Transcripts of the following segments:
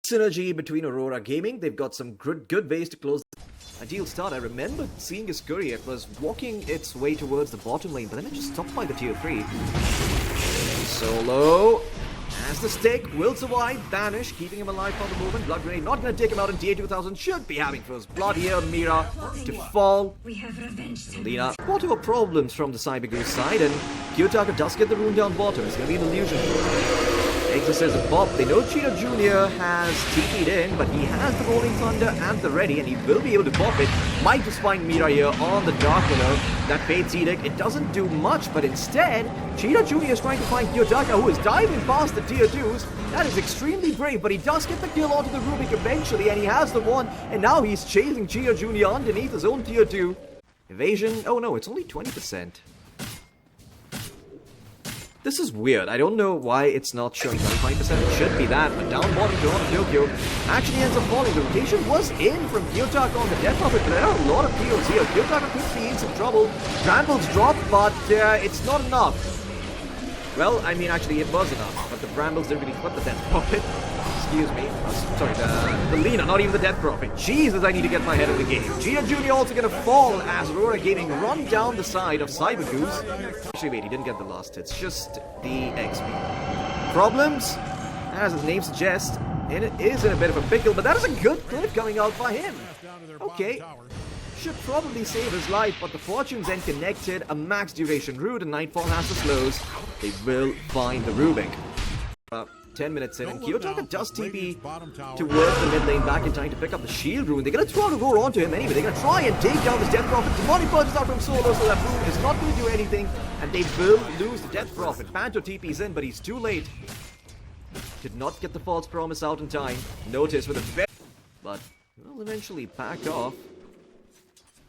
Synergy between Aurora Gaming. They've got some good ways to close a deal start. I remember seeing a scurry. It was walking its way towards the bottom lane, but then it just stopped by the tier 3. Solo as the stick will survive. Banish, keeping him alive for the moment. Blood Grenade not going to take him out in TA 2000. Should be having first blood here. Mira to fall. We have revenge. Lina. Whatever problems from the CyberGoose side, and Kiyotaka does get the rune down bottom. It's going to be an illusion. Exo says a pop. They know Cheetah Jr. has TP'd in, but he has the Rolling Thunder and the Ready, and he will be able to pop it. Might just find Mira here on the Dark Winner. That Fate's Edict, it doesn't do much, but instead, Cheetah Jr. is trying to find Kiyotaka, who is diving past the tier 2s. That is extremely brave, but he does get the kill onto the Rubik eventually, and he has the one, and now he's chasing Cheetah Jr. underneath his own tier 2. Evasion, oh no, it's only 20%. This is weird. I don't know why it's not showing 25%. It should be that, but down bottom to Tokyo actually ends up falling. The rotation was in from Kiyotaka on the Death Prophet, but there are a lot of kills here. Kiyotaka could be in some trouble. Brambles drop, but it's not enough. Well, I mean, actually, it was enough, but the Brambles didn't really flip the Death Prophet. Excuse me. Sorry, the Lina, not even the Death Prophet. Jesus, I need to get my head in the game. Cheetah Jr. also gonna fall as Aurora Gaming run down the side of CyberGoose. Actually, wait, he didn't get the last. It's just the XP. Problems? As his name suggests, and it is in a bit of a pickle, but that is a good clip coming out by him. Okay. Should probably save his life, but the Fortune's End connected, a max duration route, and Nightfall has the slows. They will find the Rubik. 10 minutes in, and Kiyotaka does TP towards the mid lane back in time to pick up the shield rune. They're going to throw the roar onto him anyway. They're going to try and take down this Death Prophet. Demonic Purges out from Solo, so that rune is not going to do anything, and they will lose the Death Prophet. Panto TP's in, but he's too late. Did not get the false promise out in time. Notice with a very... but will eventually back off.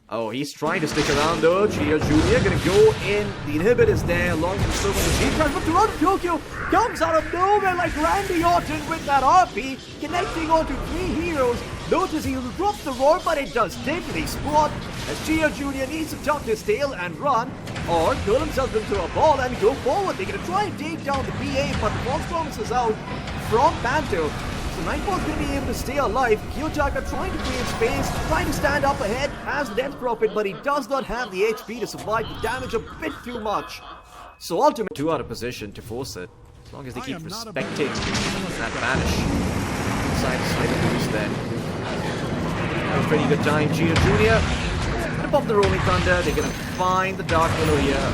Oh, he's trying to stick around though. Cheetah Jr. gonna go in. The inhibit is there along with the slow of the G charge, but Toronto Tokyo comes out of nowhere like Randy Orton with that RP, connecting onto 3 heroes. Notice he'll drop the roar, but it does definitely spot as Cheetah Jr. needs to tuck his tail and run, or curl himself into a ball and go forward. They're gonna try and take down the PA, but the false promise is out from Panto. So Nightfall's going to be able to stay alive. Kiyotaka trying to create space, trying to stand up ahead as the Death Prophet, but he does not have the HP to survive the damage a bit too much. So ultimately, 2 out of position to force it. As long as they keep respecting that banish. Inside the then. That was a pretty good time. Cheetah Jr. Gonna pop the Rolling Thunder. They're going to find the Dark Willow here.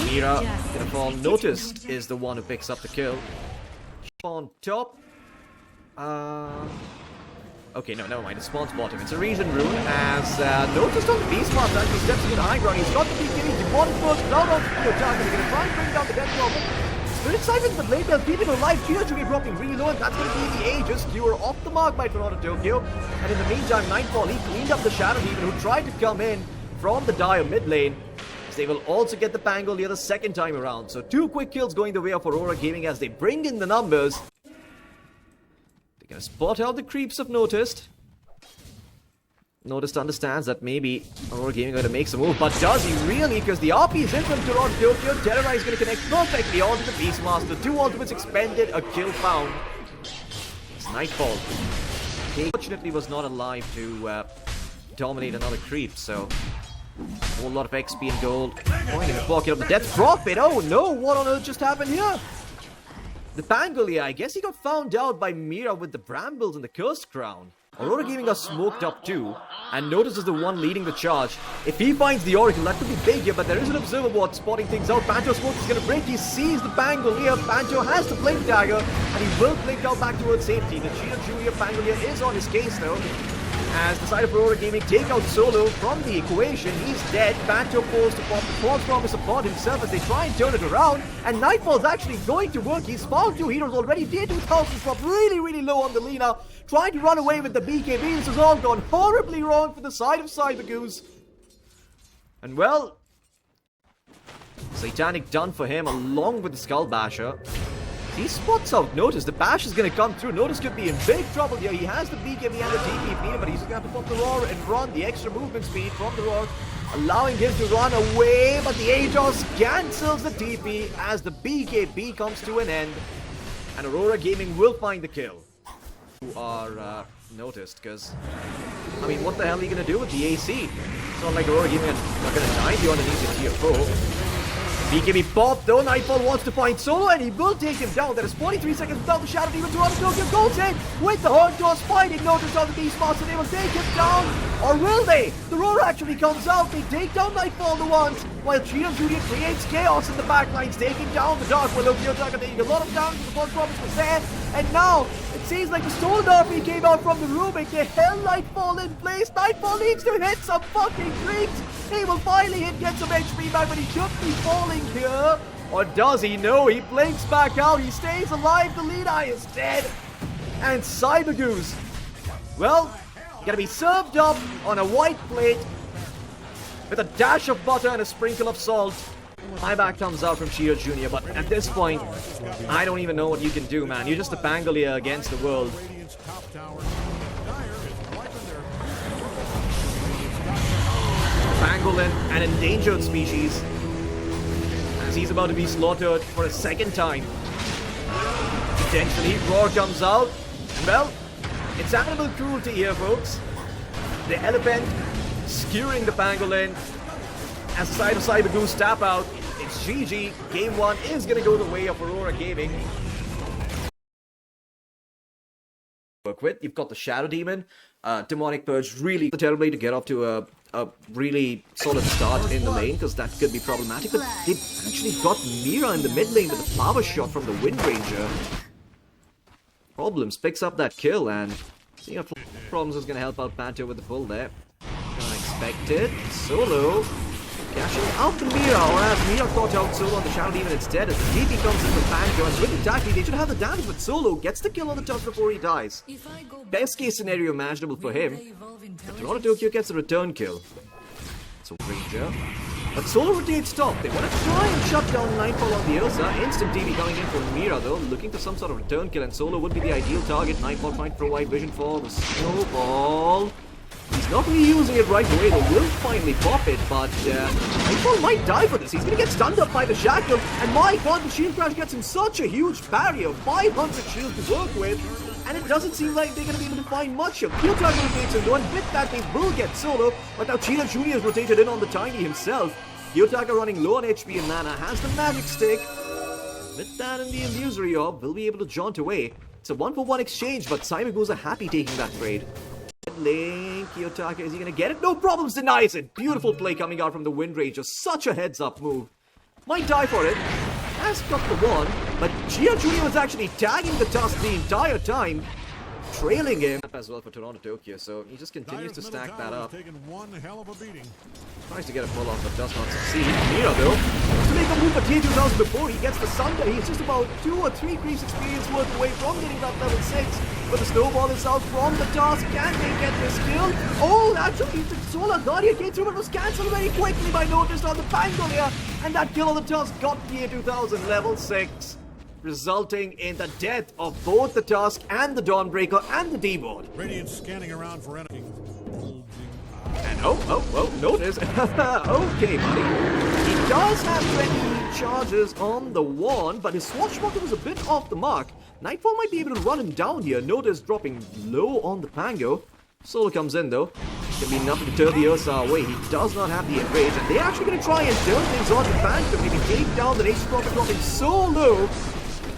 Mira gonna fall. Noticed is the one who picks up the kill. On top. Okay, no, never mind. It spawns bottom. It's a reason rune as Noticed on the Beastmaster actually steps into the high ground. He's got the beginning. Demonic Purge down on Kiyotaka. They're going to try and bring down the Death Prophet. Spirit Siphons, but later, keeping alive. Cheetah Jr. dropping really low, and that's going to be the Aegis. Cure off the mark by Toronto Tokyo. And in the meantime, Nightfall, he cleaned up the Shadow Demon who tried to come in from the Dire mid lane. They will also get the Pangle here the second time around. So 2 quick kills going the way of Aurora Gaming as they bring in the numbers. They're going to spot out the creeps of Noticed. Noticed understands that maybe Aurora Gaming are going to make some move. But does he really? Because the RP is in from Toronto Tokyo. Terrorize is going to connect perfectly onto the Beastmaster. 2 ultimates expended, a kill found. It's Nightfall. He fortunately was not alive to dominate another creep, so... a whole lot of XP and gold. Going in the pocket of the Death Prophet. Oh no, what on earth just happened here? The Pangolia, I guess he got found out by Mira with the Brambles and the Cursed Crown. Aurora Gaming got smoked up too, and Notice is the one leading the charge. If he finds the Oracle, that could be big here, but there is an Observer Ward spotting things out. Panto Smoke is going to break. He sees the Pangolia. Panto has the Blink Dagger, and he will blink out back towards safety. The Cheetah Jr. Pangolia is on his case though. As the side of Aurora Gaming take out Solo from the equation, he's dead. Panto falls to pop the false promise upon himself as they try and turn it around. And Nightfall's actually going to work. He's found 2 heroes already. Tier 2000 drop really low on the Lina. Trying to run away with the BKB. This has all gone horribly wrong for the side of CyberGoose. And well, Satanic done for him along with the Skull Basher. He spots out Notice. The bash is going to come through. Notice could be in big trouble here. He has the BKB and the TP if needed, but he's going to have to pop the roar and run. The extra movement speed from the roar, allowing him to run away, but the Aegis cancels the TP as the BKB comes to an end. And Aurora Gaming will find the kill. who are noticed, because, I mean, what the hell are you going to do with the AC? It's not like Aurora giving not going to die you underneath the tier 4. BKB popped though, Nightfall wants to find Solo and he will take him down. There is 43 seconds without the Shadow Demon to run Tokyo Gold's in with the Horde Toss fighting notice on the Beastmaster. They will take him down, or will they? The roar actually comes out, they take down Nightfall the once, while Cheeto Jr. creates chaos in the backlines, taking down the Dark Willow. Kiyotaka taking a lot of damage, the Blood Promise was there, and now it seems like the Stolen RP came out from the Rubik. They held Nightfall in place. Nightfall needs to hit some fucking creeps. He will finally get some HP back, but he should be falling here. Or does he? No, he blinks back out. He stays alive. The lead eye is dead. And CyberGoose, well, gonna be served up on a white plate with a dash of butter and a sprinkle of salt. My back comes out from Cheeto Jr., but at this point, I don't even know what you can do, man. You're just a Pangolier against the world. Pangolin, an endangered species, as he's about to be slaughtered for a second time. Potentially, Roar comes out. Well, it's animal cruelty here, folks. The elephant skewering the Pangolin. As the side of CyberGoose tap out, it's GG. Game 1 is going to go the way of Aurora Gaming. Work with. You've got the Shadow Demon. Demonic Purge really terribly to get off to a really solid start in the lane, because that could be problematic. But they've actually got Mira in the mid lane with a power shot from the Wind Ranger. Problems picks up that kill, and seeing if Problems is going to help out Panther with the pull there. Unexpected. Solo cashing out the Mira, or as Mira caught out Solo on the Shadow Demon instead, as the DP comes in from Panther, and with the Taki, they should have the damage, but Solo gets the kill on the touch before he dies. Best case scenario imaginable for him. And Toronto Tokyo gets a return kill. So Ranger. But Solo rotates top. They want to try and shut down Nightfall on the Ursa. Instant DP coming in from Mira though, looking for some sort of return kill, and Solo would be the ideal target. Nightfall trying to provide vision for the snowball. He's not really using it right away. They will finally pop it, but Nightfall might die for this. He's going to get stunned up by the Shackle, and my god, the Shield Crash gets him such a huge barrier. 500 shield to work with, and it doesn't seem like they're going to be able to find much of. Kiyotaka rotates in though, and with that they will get Solo, but now Cheeto Jr. is rotated in on the Tiny himself. Kiyotaka running low on HP and mana, has the Magic Stick. With that and the Illusory Orb, will be able to jaunt away. It's a 1-for-1 exchange, but CyberGoose are happy taking that trade. Lane, Kiyotaka, is he gonna get it? No problems, denies it. Beautiful play coming out from the Wind Ranger. Such a heads-up move. Might die for it. Has got the one, but Cheeto Jr. was actually tagging the Tusk the entire time, trailing him as well for Toronto Tokyo, so he just continues to stack that up. Tries to get a pull off, but does not succeed. Mira, though, wants to make a move for tier 2000 before he gets the Sunder. He's just about 2 or 3 creeps experience worth away from getting that level 6. But the snowball is out from the Tusk. Can they get this kill? Oh, actually, the Solar Guardian came through, but was cancelled very quickly by Noticed on the Pangolier. And that kill on the Tusk got tier 2000 level 6. Resulting in the death of both the Tusk and the Dawnbreaker and the D-board. Radiant scanning around for anything. And notice. Okay, buddy. He does have 20 charges on the wand, but his Swashbuckler was a bit off the mark. Nightfall might be able to run him down here. Notice dropping low on the Pango. Solo comes in though. Can be enough to turn the Ursa away. He does not have the enrage, and they're actually going to try and turn things on the Pango. Maybe take down the Ace Prophet, dropping so low.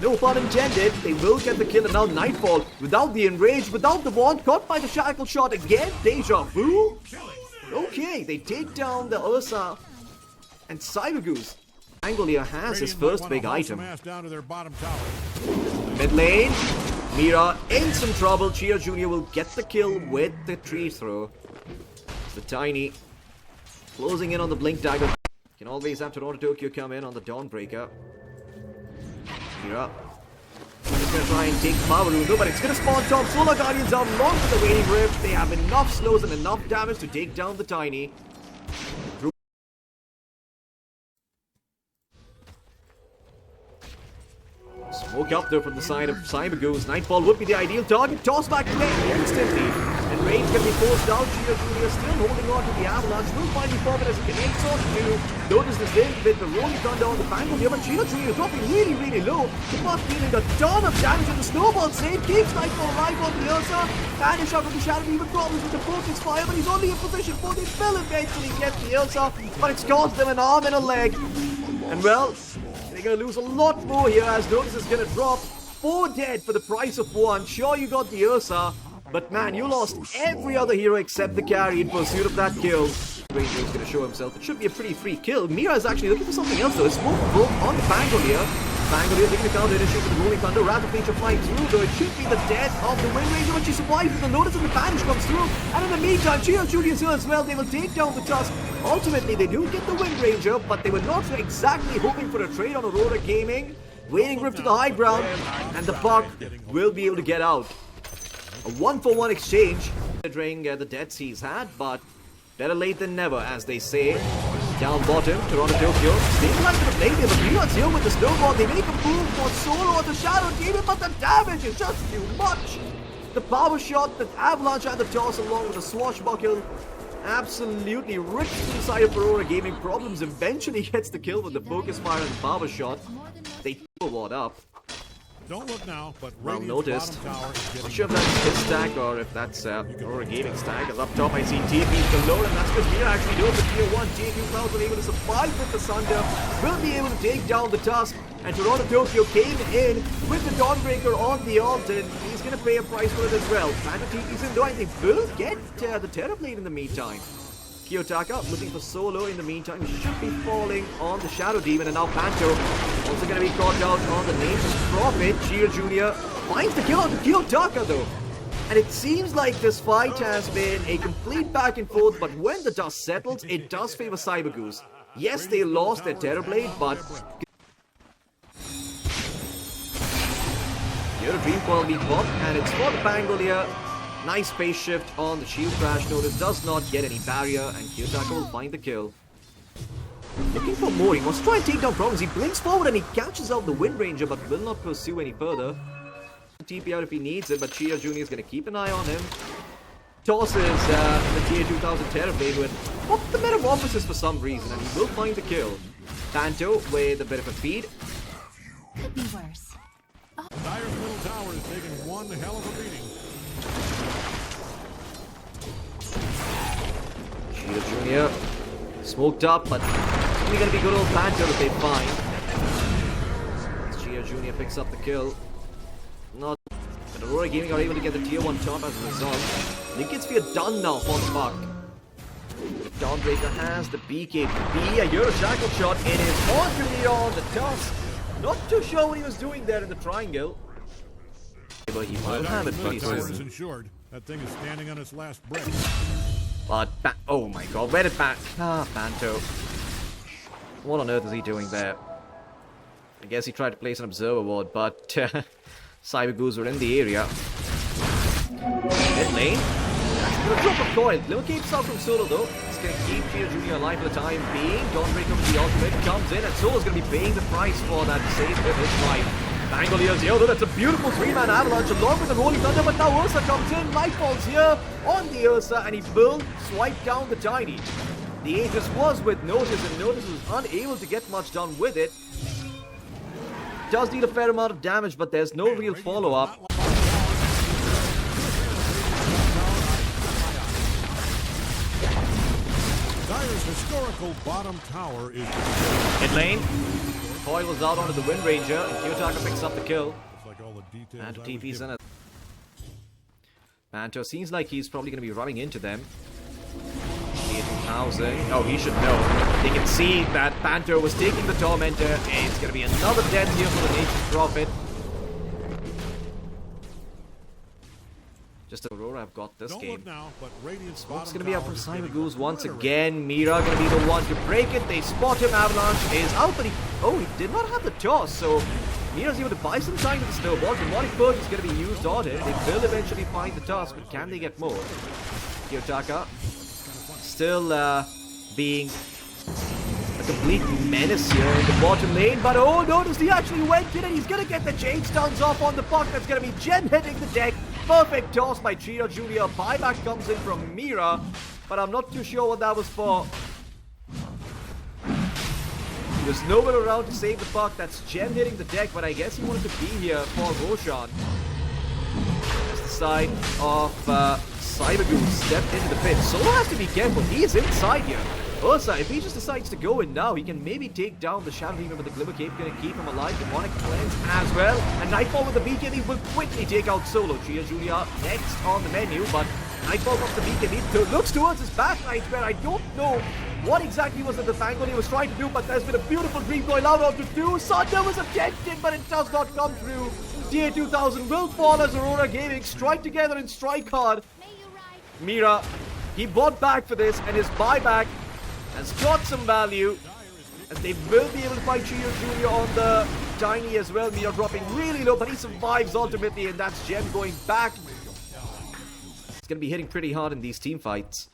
No pun intended. They will get the kill, and now Nightfall, without the enrage, without the wand, caught by the Shackle shot again. Deja vu. Okay, they take down the Ursa and CyberGoose. Angolier has his first big item. Mid lane, Mira in some trouble. Cheeto Jr. will get the kill with the tree throw. The Tiny closing in on the Blink Dagger. Can always have Toronto Tokyo come in on the Dawnbreaker. Mira. He's gonna try and take Power Rune, though, but it's gonna spawn top. Solar Guardians out long with the Waning Rift. They have enough slows and enough damage to take down the Tiny. Smoke up there from the side of CyberGoose. Nightfall would be the ideal target. Toss back to lane instantly. And Trade's gonna be forced out. Gio Jr. still holding on to the Avalanche. Will finally form it as he connects on to. Notice this in with the rolling thunder on the bank of here, but Gio Jr. dropping really low. But dealing a ton of damage, and the snowball save keeps Nightfall alive on the Ursa. Vanish out of the shadow, even problems with the focus fire, but he's only in position 4. They will eventually get the Ursa, but it's cost them an arm and a leg. And well, they're gonna lose a lot more here as Notice is gonna drop. 4 dead for the price of 1. Sure, you got the Ursa, but man, you lost every other hero except the carry in pursuit of that kill. Ranger is going to show himself. It should be a pretty free kill. Mira is actually looking for something else though. Smoke broke on the Pangolier. Pangolier taking the counter initiative with the rolling thunder. Rapid feature flying through though. It should be the death of the Wind Ranger, but she survives with the Notice and the Banish comes through. And in the meantime, Gio Jr. is here as well. They will take down the Tusk. Ultimately, they do get the Wind Ranger, but they were not exactly hoping for a trade on Aurora Gaming. Waiting Rip to the high ground, and the Buck will be able to get out. A 1-for-1 exchange, considering the Dead Seas had, but better late than never, as they say. Down bottom, Toronto Tokyo, stabilized to the play there, but Leon's here with the snowball. They make a move for Solo on the Shadow Demon, but the damage is just too much. The power shot, the Avalanche and the toss along with the swashbuckle absolutely ripped inside of Aurora Gaming. Problems eventually gets the kill with the focus fire and the power shot. They ward up. Don't look now, but Well Radiant's noticed. bottom tower is Not getting sure if that's his stack or if that's Aurora Gaming stack. Up top I see TP below, and that's because Mira actually knows the tier 1 TQ clouds were able to survive with the Sunder. Will be able to take down the Tusk, and Toronto Tokyo came in with the Dawnbreaker on the ult, and he's going to pay a price for it as well. Panda TP's in though, and they will get the Terrorblade in the meantime. Kiyotaka looking for Solo in the meantime. He should be falling on the Shadow Demon, and now Panto also going to be caught out on the Nature's Prophet. Gio Jr. finds the kill on the Kiyotaka though. And it seems like this fight has been a complete back and forth, but when the dust settles, it does favor CyberGoose. Yes, they lost their Terrorblade, but here a Dream Coil being popped, and it's for the Pangolier. Nice phase shift on the shield crash. Notice does not get any barrier, and Kiyotaka will find the kill. Looking for more. He wants to try and take down problems. He blinks forward and he catches out the Wind Ranger, but will not pursue any further. TP out if he needs it, but Gio Jr. is going to keep an eye on him. Tosses the tier 2000 Terrorblade with the Metamorphosis for some reason, and he will find the kill. Panto with a bit of a feed. Could be worse. Dyer's middle tower is taking one hell of a beating. Gio Jr. smoked up, but it's only going to be good old Panto that they find. Gio Jr. picks up the kill. Not, but Aurora Gaming are able to get the tier 1 top as a result. Liquid Sphere done now for the Buck. Dawnbreaker has the BKB. A Euro Shackle shot. It is fortunately on the Tusk. Not too sure what he was doing there in the triangle. But he will have it pretty Tower is soon. insured. That thing is standing on its last breath. But, oh my god, where did Panto? What on earth is he doing there? I guess he tried to place an observer ward, but CyberGoose were in the area. Mid lane. Actually gonna drop a coil. Little keeps out from Solo though. It's gonna keep Gio Jr. alive for the time being. Dawnbreaker with the ultimate comes in, and Solo's gonna be paying the price for that save with his life. Pangolier's here though. That's a beautiful 3-man avalanche along with the rolling thunder, but now Ursa comes in. Nightfall's here on the Ursa, and he will swipe down the Tiny. The Aegis was with Notice, and Notice was unable to get much done with it. Does need a fair amount of damage, but there's no real follow-up. Dyer's historical bottom tower is Mid lane. Coil was out onto the Wind Ranger, and Kiyotaka picks up the kill. like all the details. Panto I was TP's given. in it. Panto seems like he's probably going to be running into them. Housing. Oh, he should know. They can see that Panto was taking the Tormentor, and it's going to be another death here for the Nature's Prophet. Just Aurora have got this Don't game. look now, but Radiant's Smoke's bottom going to be up tower for is getting CyberGoose once obliterated. again. Mira going to be the one to break it. They spot him. Avalanche is out, but he did not have the toss, so Mira's able to buy some time with the snowball. Demonic Purge is going to be used on him. They will eventually find the toss, but can they get more? Kiyotaka still being a complete menace here in the bottom lane, but oh, notice he actually went in and he's going to get the chain stuns off on the Buck. That's going to be Jen hitting the deck. Perfect toss by Cheetah Jr. Buyback comes in from Mira, but I'm not too sure what that was for. There's nowhere around to save the puck. That's Gem hitting the deck, but I guess he wanted to be here for Roshan. As the side of CyberGoose stepped into the pit. Solo has to be careful. He is inside here. Ursa, if he just decides to go in now, he can maybe take down the Shadow Demon with the Glimmer Cape. Going to keep him alive. Demonic Cleanse as well. And Nightfall with the BKB will quickly take out Solo. Cheetah Jr. next on the menu, but Nightfall from the BKB looks towards his back Nightmare. I don't know what exactly was it the Fangoli was trying to do, but there's been a beautiful dream going out onto 2. Sunder was attempted, but it does not come through. TA 2000 will fall as Aurora Gaming strike together and strike hard. Mira, he bought back for this, and his buyback has got some value, as they will be able to fight Cheetah Jr. on the Tiny as well. Mira dropping really low, but he survives ultimately, and that's Gem going back. He's going to be hitting pretty hard in these team fights.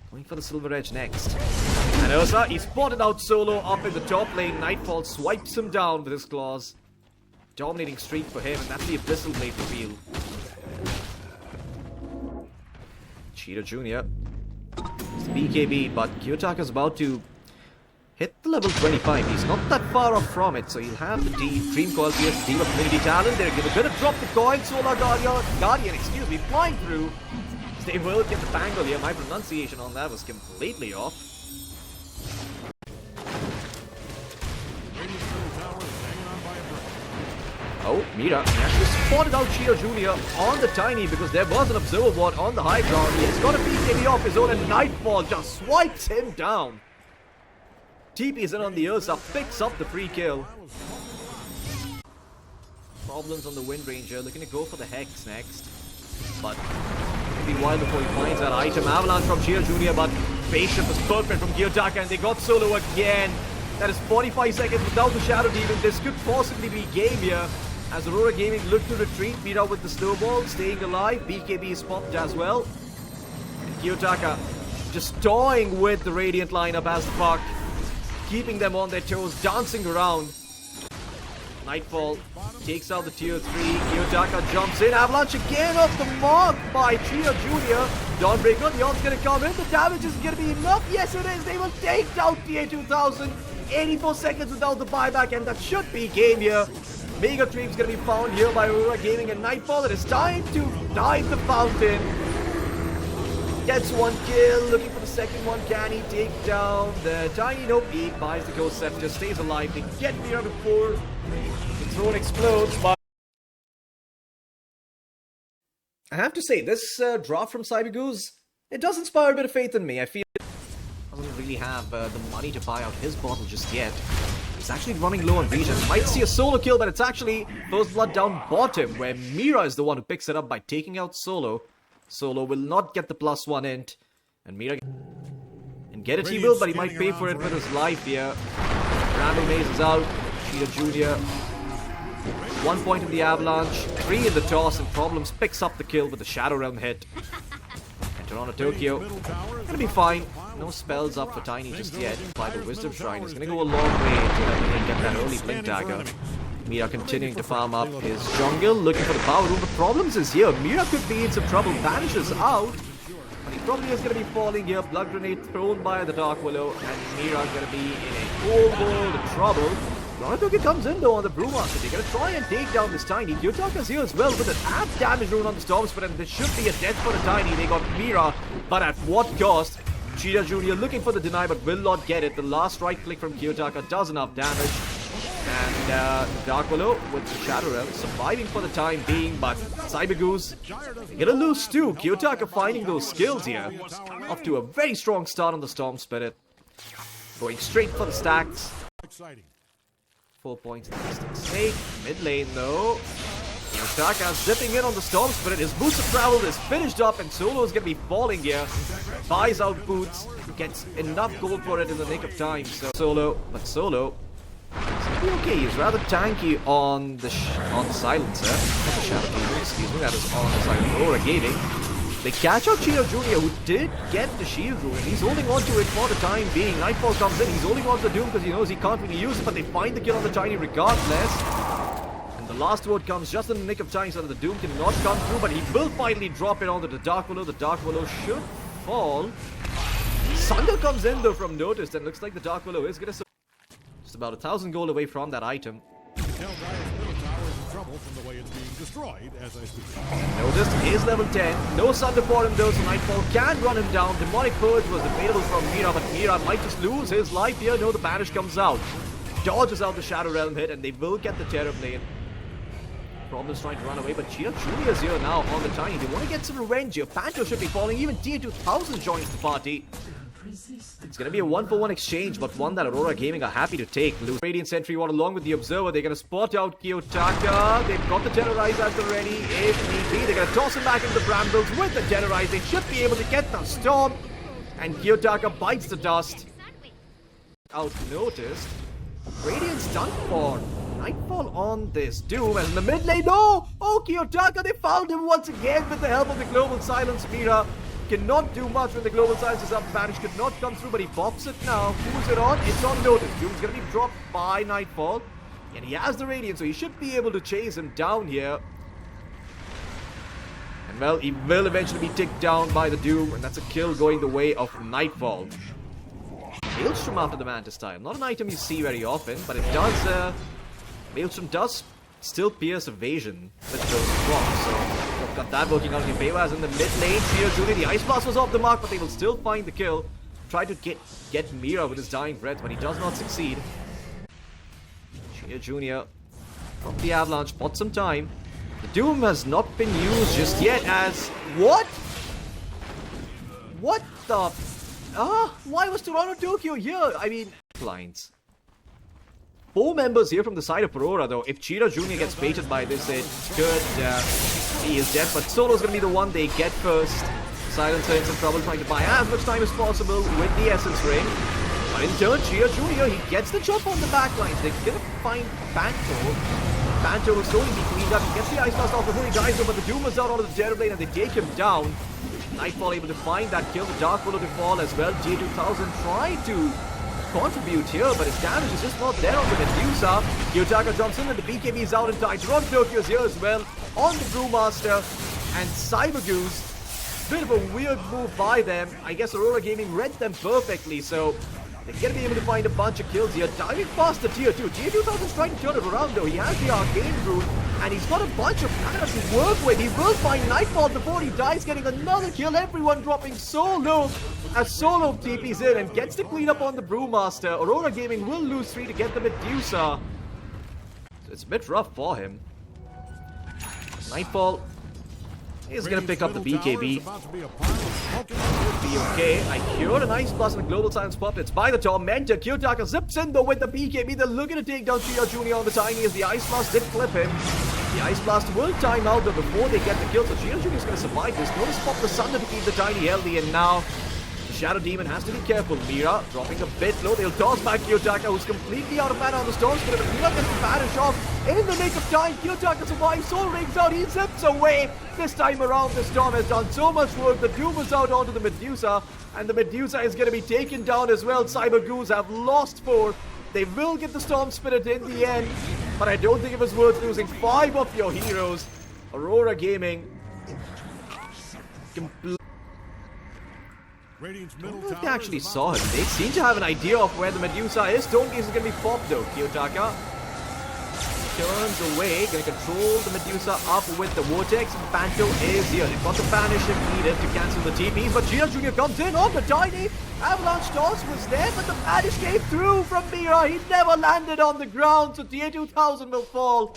Going for the Silver Edge next. And Ursa, he spotted out Solo up in the top lane. Nightfall swipes him down with his claws. Dominating streak for him, and that's the Abyssal Blade reveal. Cheetah Jr. It's BKB, but Kiyotaka's about to hit the level 25. He's not that far off from it, so he'll have the Dream Coil PS Deal of Community Talent. They're going to drop the coin. Solar Guardian, flying through. They will get the bangle here. My pronunciation on that was completely off. Oh, Mira actually spotted out Cheetah Jr. on the Tiny because there was an Observer Ward on the high ground. He's got a BKB off his own, and Nightfall just swipes him down. TP is in on the Ursa, picks up the free kill. Problems on the Wind Ranger, looking to go for the Hex next. But it'll be a while before he finds that item. Avalanche from Cheetah Jr., but Spaceship is perfect from Kiyotaka, and they got Solo again. That is 45 seconds without the Shadow Demon. This could possibly be game here, as Aurora Gaming look to retreat. Mira with the snowball, staying alive. BKB is popped as well. And Kiyotaka just toying with the Radiant lineup as the puck, keeping them on their toes, dancing around. Nightfall takes out the tier 3. Kiyotaka jumps in. Avalanche again off the mark by Cheetah Jr. Dawnbreaker, the ult's gonna come in. The damage isn't gonna be enough. Yes, it is. They will take down TA 2000. 84 seconds without the buyback, and that should be game here. Mega Creep's gonna be found here by Aurora Gaming, and Nightfall. It is time to dive the fountain. Gets one kill, looking for the second one. Can he take down the Tiny? Nope, he buys the Ghost Scepter, stays alive. They get Mira to 4. The throne explodes, but I have to say, this drop from CyberGoose, it does inspire a bit of faith in me. I feel it doesn't really have the money to buy out his bottle just yet. He's actually running low on regen. Might see a solo kill, but it's actually First Blood down bottom, where Mira is the one who picks it up by taking out Solo. Solo will not get the +1 int, and Mira and get it he will, but he might pay for it with his life here. Ramble Maze is out. Cheetah Jr. 1 point in the Avalanche, 3 in the toss, and Problems picks up the kill with the Shadow Realm hit. And Toronto Tokyo gonna be fine. No spells up for Tiny just yet. By the Wisdom Shrine is gonna go a long way to get that early Blink Dagger. Mira continuing to farm up his jungle, looking for the power room. The Problems is here. Mira could be in some trouble. Vanishes out, but he probably is going to be falling here. Blood Grenade thrown by the Dark Willow, and Mira is going to be in a cold world of trouble. Ronatoki comes in though on the Brewmaster. They're going to try and take down this Tiny. Kiyotaka's here as well with an half damage rune on the Storm Spirit, and this should be a death for the Tiny. They got Mira, but at what cost? Cheetah Jr. looking for the deny, but will not get it. The last right click from Kiyotaka does enough damage. And Dark Willow with the Shadow Realm surviving for the time being, but CyberGoose gonna lose too. Kiyotaka finding those skills here. Off to a very strong start on the Storm Spirit. Going straight for the stacks. 4 points in the distant snake. Mid lane though. Kiyotaka zipping in on the Storm Spirit. His boots of travel is finished up, and Solo is gonna be falling here. Buys out boots. Gets enough gold for it in the nick of time. So Solo okay, he's rather tanky on the silencer. Not the Shadow Demon, excuse me, that is on the side of Aurora Gaming. They catch out Cheetah Jr., who did get the shield rune. He's holding on to it for the time being. Nightfall comes in, he's holding on to the Doom because he knows he can't really use it, but they find the kill on the Tiny regardless. And the last word comes just in the nick of time so that the Doom cannot come through, but he will finally drop it onto the Dark Willow. The Dark Willow should fall. Sunder comes in though from Noticed, and looks like the Dark Willow is going to... Just about 1,000 gold away from that item. Tell Dyer's middle tower is in trouble from the way it's being destroyed as I speak. Noticed is level 10. No Sunder for him though, so Nightfall can run him down. Demonic Purge was available from Mira, but Mira might just lose his life here. No, the Banish comes out. Dodges out the Shadow Realm hit, and they will get the Terror Blade. Problems trying to run away, but Cheetah Julia's here now on the Tiny. They want to get some revenge here. Panto should be falling. Even Tier 2000 joins the party. It's going to be a 1-for-1 exchange, but one that Aurora Gaming are happy to take. Lose Radiant Sentry Ward along with the Observer. They're going to spot out Kiyotaka. They've got the Terrorize as the ready. If need be, they're going to toss him back into the Brambles with the Terrorize. They should be able to get the Storm. And Kiyotaka bites the dust. Out noticed. Radiant's done for. Nightfall on this Doom, and in the mid lane, no! Oh, Kiyotaka, they found him once again with the help of the Global Silence. Mira cannot do much when the Global Silence is up. Vanish could not come through, but he pops it now. Who's it on? It's on Notice. Doom's gonna be dropped by Nightfall, and he has the Radiant, so he should be able to chase him down here. And well, he will eventually be ticked down by the Doom, and that's a kill going the way of Nightfall. Maelstrom after the Mantis Style. Not an item you see very often, but it does, Maelstrom does still pierce evasion with those procs, so you've got that working out in your favor. As in the mid lane, Cheetah Junior, the Ice Blast was off the mark, but they will still find the kill. Try to get Mira with his dying breath, but he does not succeed. Cheetah Junior from the Avalanche bought some time. The Doom has not been used just yet as... What? What the... why was Toronto Tokyo here? I mean... Lines. 4 members here from the side of Aurora, though. If Cheetah Jr. gets baited by this, it could... he is dead, but Solo's gonna be the one they get first. Silencer in some trouble trying to buy as much time as possible with the Essence Ring. But in turn, Cheetah Jr., he gets the jump on the backlines. They're gonna find Panto. Panto will slowly be cleaned up. He gets the Ice Blast off before he dies, though, but the Doom is out onto the Terror Blade, and they take him down. Nightfall able to find that kill. The Dark Willow to fall as well. J2000 tried to contribute here, but his damage is just not there on the Medusa. Kiyotaka jumps in, and the BKB is out in time. Toronto Tokyo's here as well on the Brewmaster, and Cyber Goose. Bit of a weird move by them. I guess Aurora Gaming read them perfectly, so they're gonna be able to find a bunch of kills here. Diving past the Tier 2. Tier 2000's trying to turn it around though. He has the Arcane Rune, and he's got a bunch of mana to work with. He will find Nightfall before he dies, getting another kill. Everyone dropping so low as Solo TP's in and gets to clean up on the Brewmaster. Aurora Gaming will lose 3 to get the Medusa. So it's a bit rough for him. Nightfall is going to pick up the BKB. Be okay. I cured an Ice Blast and a Global Silence popped. It's by the Tormentor. Kiyotaka zips in though with the BKB. They're looking to take down Cheetah Jr. on the Tiny as the Ice Blast did clip him. The Ice Blast will time out though before they get the kill, so Cheetah Jr. is going to survive this. Notice pop the Sunder to keep the Tiny healthy, and now the Shadow Demon has to be careful. Mira dropping a bit low. They'll toss back Kiyotaka, who's completely out of mana on the Storm Spirit. But Mira gets the Banish off in the nick of time. Kiyotaka survives. Soul Rings out. He zips away. This time around, the Storm has done so much work. The Doom is out onto the Medusa, and the Medusa is going to be taken down as well. Cyber Goose have lost 4. They will get the Storm Spirit in the end, but I don't think it was worth losing 5 of your heroes. Aurora Gaming I don't know if they actually saw him. They seem to have an idea of where the Medusa is. Stormgaze is going to be popped though. Kiyotaka turns away, going to control the Medusa up with the Vortex, and Panto is here. They've got the Banish if needed to cancel the TPs, but Cheetah Jr. comes in on the Tiny. Avalanche Toss was there, but the Banish came through from Mira. He never landed on the ground, so Tier 2000 will fall.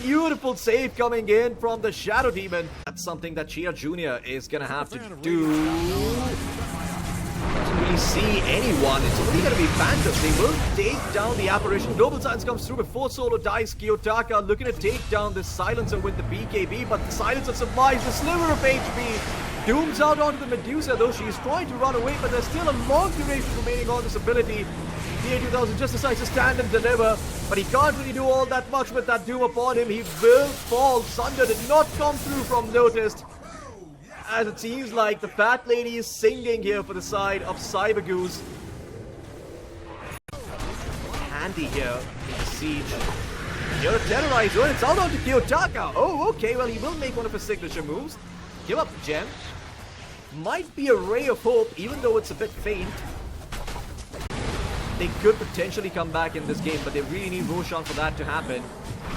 Beautiful save coming in from the Shadow Demon. That's something that Cheetah Jr. is going to have to do. Doesn't really see anyone. It's only going to be Phantoms. They will take down the Apparition. Global Silence comes through before Solo dies. Kiyotaka looking to take down this Silencer with the BKB, but the Silencer survives the sliver of HP. Doom's out onto the Medusa, though she's trying to run away, but there's still a long duration remaining on this ability. The 2000 just decides to stand and deliver, but he can't really do all that much with that Doom upon him. He will fall. Sunder did not come through from Noticed, as it seems like the Fat Lady is singing here for the side of Cyber Goose. Handy here in the siege. You're a terrorizer, and it's out onto Kiyotaka. Oh, okay, well, he will make one of his signature moves. Give up the gem. Might be a ray of hope, even though it's a bit faint. They could potentially come back in this game, but they really need Roshan for that to happen.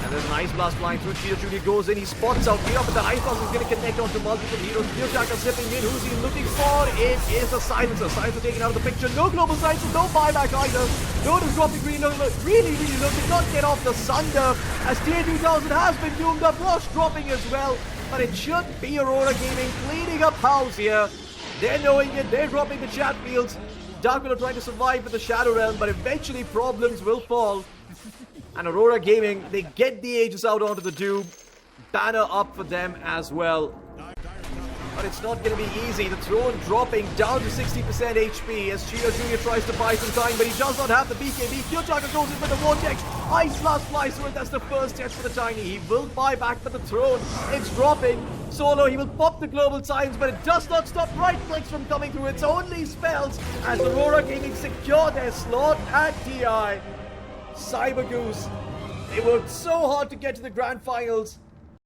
And there's an Ice Blast flying through. Cheetah Judy goes in, he spots out Mira, but the Ice Blast is going to connect onto multiple heroes. Kiyotaka zipping in. Who's he looking for? It is a Silencer. Silencer taken out of the picture. No Global Silencer, no buyback either. Notice dropping green. Really did not get off the Sunder, as TA2000 has been doomed up. Rush dropping as well. But it should be Aurora Gaming cleaning up house here. They're knowing it. They're dropping the chat fields. Darkwillow trying to survive with the Shadow Realm, but eventually problems will fall. And Aurora Gaming, they get the Aegis out onto the Doom. Banner up for them as well. But it's not going to be easy. The throne dropping down to 60% HP as Cheetah Jr. tries to buy some time, but he does not have the BKB. Kiyotaka goes in with the Vortex. Ice Blast flies through it. That's the first test for the Tiny. He will buy back for the throne. It's dropping. Solo, he will pop the Global Signs, but it does not stop right clicks from coming through. It's only spells as Aurora Gaming secure their slot at TI. Cyber Goose. They worked so hard to get to the grand finals.